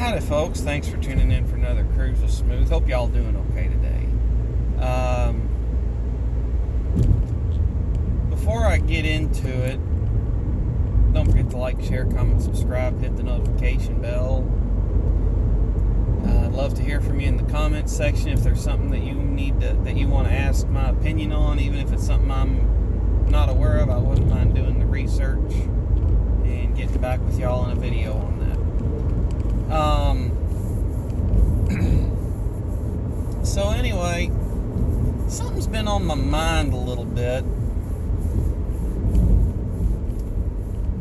Howdy folks, thanks for tuning in for another Cruise with Smooth. Hope y'all doing okay today. Before I get into it, don't forget to like, share, comment, subscribe, hit the notification bell. I'd love to hear from you in the comments section if there's something that you want to ask my opinion on, even if it's something I'm not aware of. I wouldn't mind doing the research and getting back with y'all in a video on that. So anyway, something's been on my mind a little bit.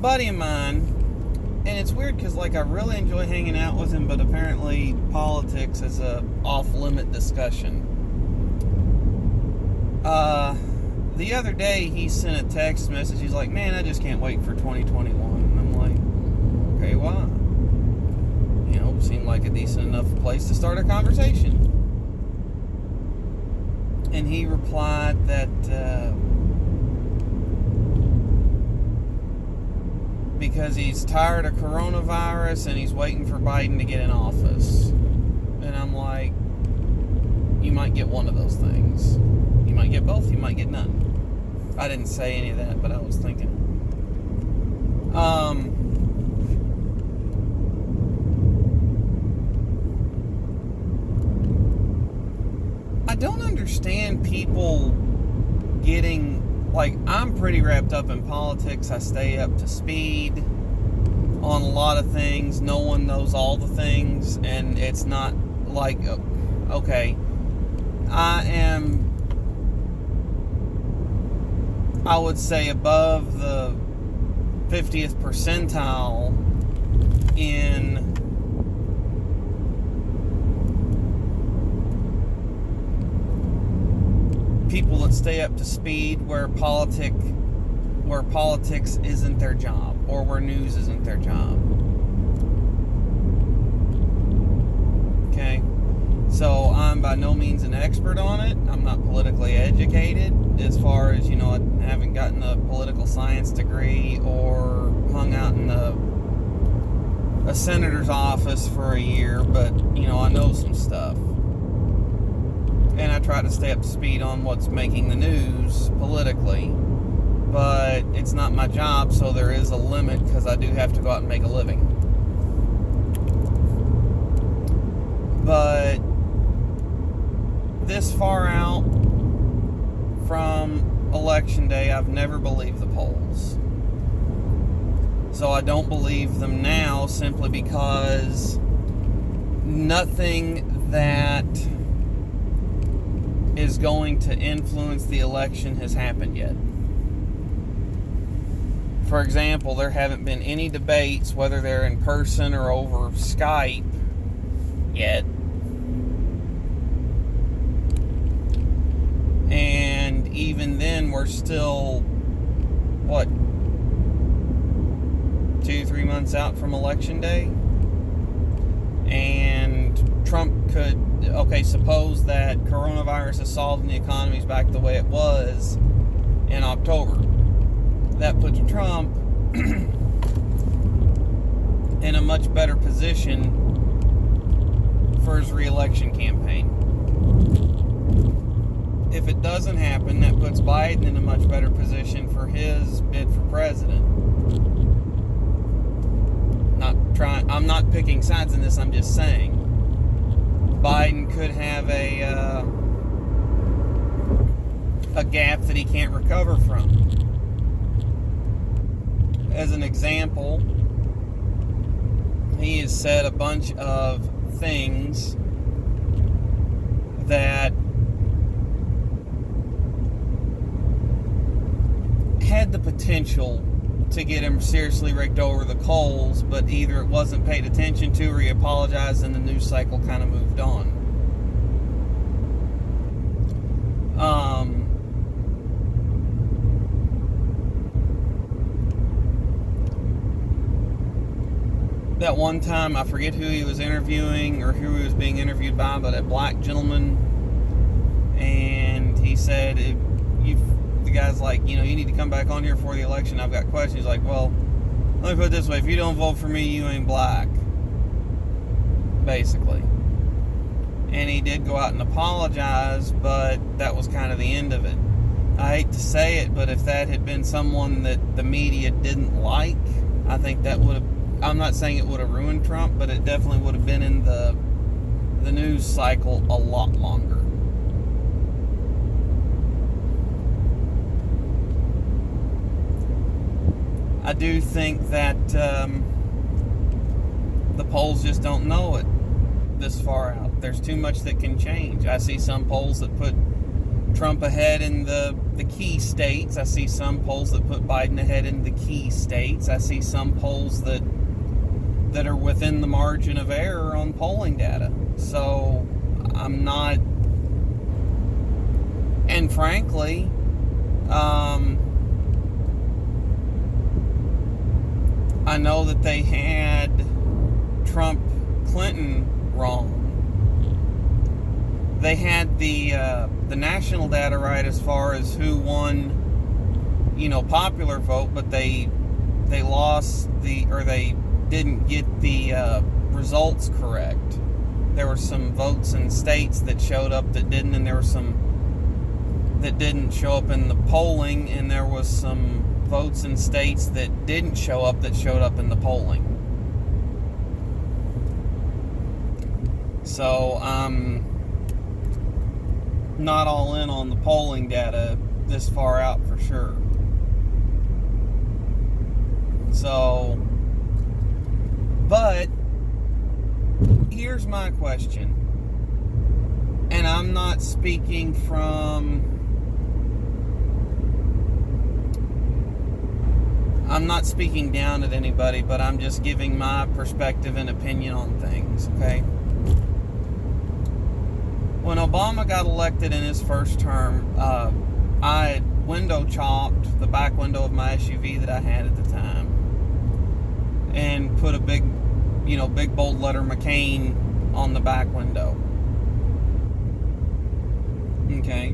Buddy of mine, and it's weird because I really enjoy hanging out with him, but apparently politics is a off-limit discussion. The other day he sent a text message. He's like, "Man, I just can't wait for 2021." And I'm like, "Okay, why?" Seemed like a decent enough place to start a conversation. And he replied that because he's tired of coronavirus and he's waiting for Biden to get in office. And I'm like, you might get one of those things. You might get both, you might get none. I didn't say any of that, but I was thinking. I don't understand people getting, I'm pretty wrapped up in politics. I stay up to speed on a lot of things. No one knows all the things, and it's not like, okay, I would say above the 50th percentile in people that stay up to speed where politics isn't their job, or where news isn't their job. Okay, so I'm by no means an expert on it. I'm not politically educated, as far as, I haven't gotten a political science degree or hung out in a senator's office for a year, but I know some stuff. And I try to stay up to speed on what's making the news politically. But it's not my job, so there is a limit, because I do have to go out and make a living. But this far out from Election Day, I've never believed the polls. So I don't believe them now, simply because nothing that is going to influence the election has happened yet. For example, there haven't been any debates, whether they're in person or over Skype, yet. And even then, we're still, 2-3 months out from Election Day? And Trump could, suppose that coronavirus is solved and the economy's back the way it was in October. That puts Trump in a much better position for his re-election campaign. If it doesn't happen, that puts Biden in a much better position for his bid for president. I'm not picking sides in this, I'm just saying. Biden could have a gap that he can't recover from. As an example, he has said a bunch of things that had the potential to get him seriously raked over the coals, but either it wasn't paid attention to, or he apologized and the news cycle kind of moved on. That one time, I forget who he was interviewing or who he was being interviewed by, but a black gentleman, and he said, the guy's like, you need to come back on here for the election. I've got questions. He's like, well, let me put it this way. If you don't vote for me, you ain't black. basically. And he did go out and apologize, but that was kind of the end of it. I hate to say it, but if that had been someone that the media didn't like, I think that would have, I'm not saying it would have ruined Trump, but it definitely would have been in the news cycle a lot longer. I do think that the polls just don't know it this far out. There's too much that can change. I see some polls that put Trump ahead in the key states. I see some polls that put Biden ahead in the key states. I see some polls that are within the margin of error on polling data. So I'm not, and frankly, I know that they had Trump Clinton wrong. They had the national data right as far as who won, popular vote, but they lost they didn't get the results correct. There were some votes in states that showed up that didn't, and there were some that didn't show up in the polling, and there was some votes in states that didn't show up that showed up in the polling. So I'm not all in on the polling data this far out for sure. So, but here's my question, and I'm not speaking down at anybody, but I'm just giving my perspective and opinion on things, okay? When Obama got elected in his first term, I had window chopped the back window of my SUV that I had at the time and put a big bold letter McCain on the back window. Okay.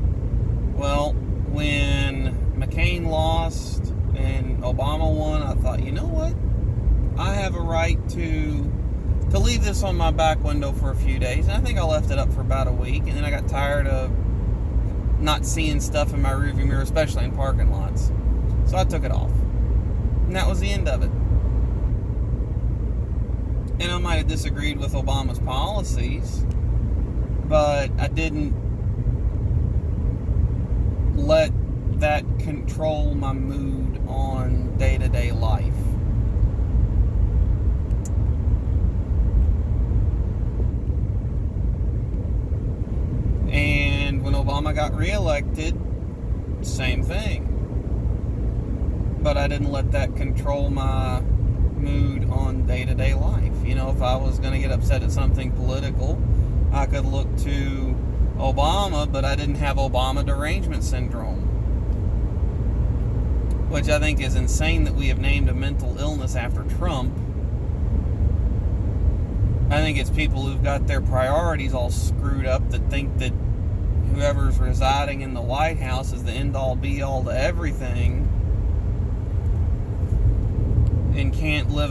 Well, when McCain lost and Obama won, I thought, you know what? I have a right to leave this on my back window for a few days. And I think I left it up for about a week, and then I got tired of not seeing stuff in my rearview mirror, especially in parking lots. So I took it off. And that was the end of it. And I might have disagreed with Obama's policies, but I didn't let that control my mood on day-to-day life. And when Obama got reelected, same thing. But I didn't let that control my mood on day-to-day life. If I was going to get upset at something political, I could look to Obama, but I didn't have Obama derangement syndrome, which I think is insane that we have named a mental illness after Trump. I think it's people who've got their priorities all screwed up that think that whoever's residing in the White House is the end-all be-all to everything and can't live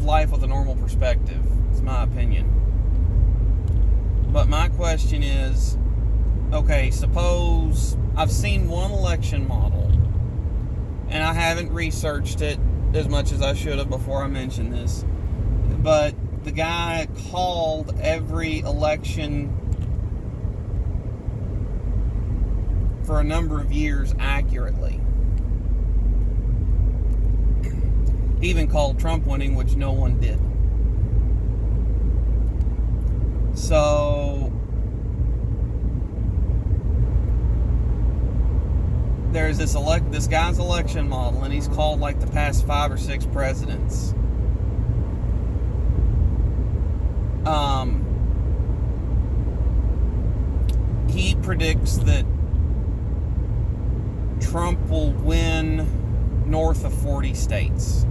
life with a normal perspective. It's my opinion. But my question is, okay, suppose I've seen one election model, and I haven't researched it as much as I should have before I mentioned this, but the guy called every election for a number of years accurately. He even called Trump winning, which no one did. So there's this guy's election model, and he's called like the past 5 or 6 presidents. He predicts that Trump will win north of 40 states.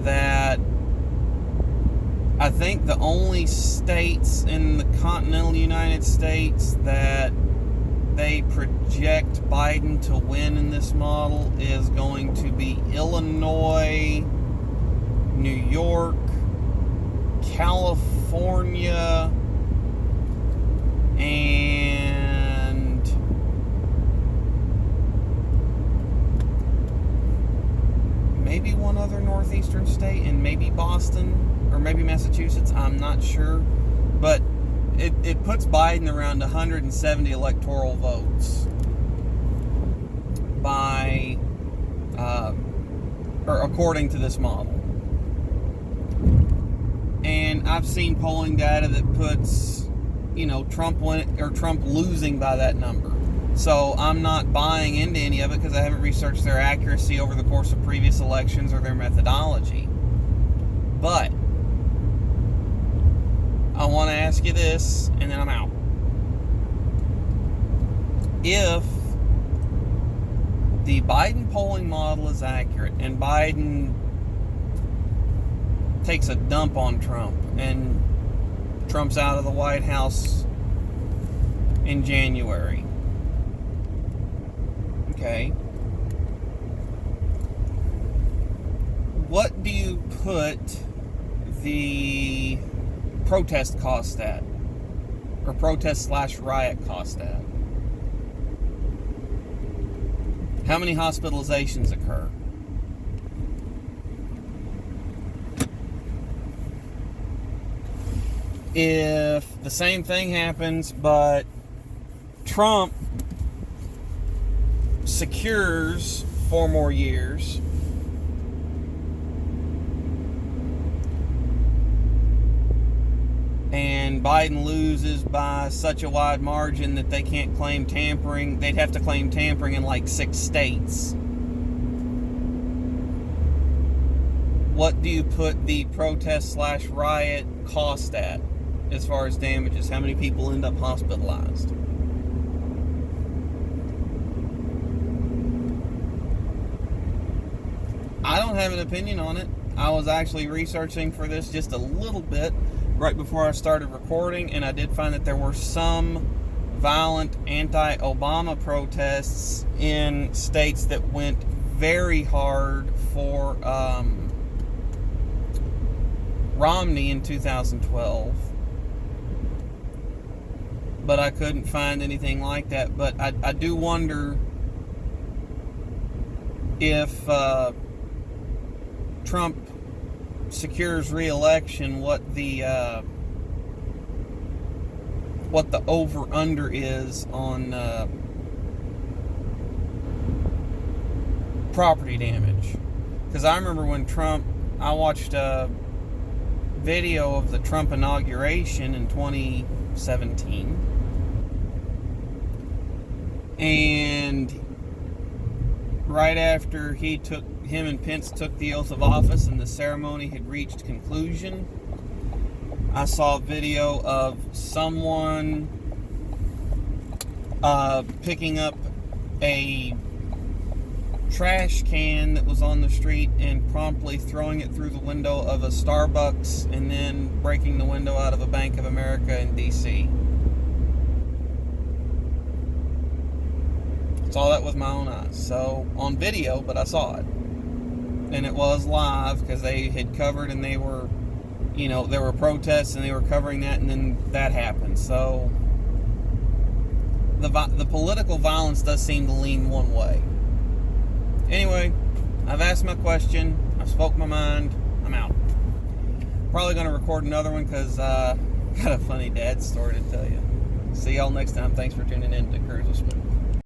That I think the only states in the continental United States that they project Biden to win in this model is going to be Illinois, New York, California, and maybe one other northeastern state, and maybe Boston, or maybe Massachusetts. I'm not sure. But it puts Biden around 170 electoral votes by, or according to this model. And I've seen polling data that puts, Trump losing by that number. So I'm not buying into any of it because I haven't researched their accuracy over the course of previous elections or their methodology. But I want to ask you this, and then I'm out. If the Biden polling model is accurate and Biden takes a dump on Trump and Trump's out of the White House in January, okay, what do you put the protest cost at, or protest/riot cost at? How many hospitalizations occur? If the same thing happens, but Trump secures 4 more years, and Biden loses by such a wide margin that they can't claim tampering, they'd have to claim tampering in like 6 states. What do you put the protest/riot cost at as far as damages? How many people end up hospitalized? I don't have an opinion on it. I was actually researching for this just a little bit right before I started recording, and I did find that there were some violent anti-Obama protests in states that went very hard for Romney in 2012. But I couldn't find anything like that. But I do wonder if Trump secures re-election, what the over-under is on property damage. Because I remember when I watched a video of the Trump inauguration in 2017, and right after him and Pence took the oath of office and the ceremony had reached conclusion, I saw a video of someone picking up a trash can that was on the street and promptly throwing it through the window of a Starbucks and then breaking the window out of a Bank of America in D.C. Saw that with my own eyes. So, on video, but I saw it. And it was live because they had covered, and they were, there were protests and they were covering that, and then that happened. So, the political violence does seem to lean one way. Anyway, I've asked my question. I've spoke my mind. I'm out. Probably going to record another one because I got a funny dad story to tell you. See y'all next time. Thanks for tuning in to Cruise with Spoon.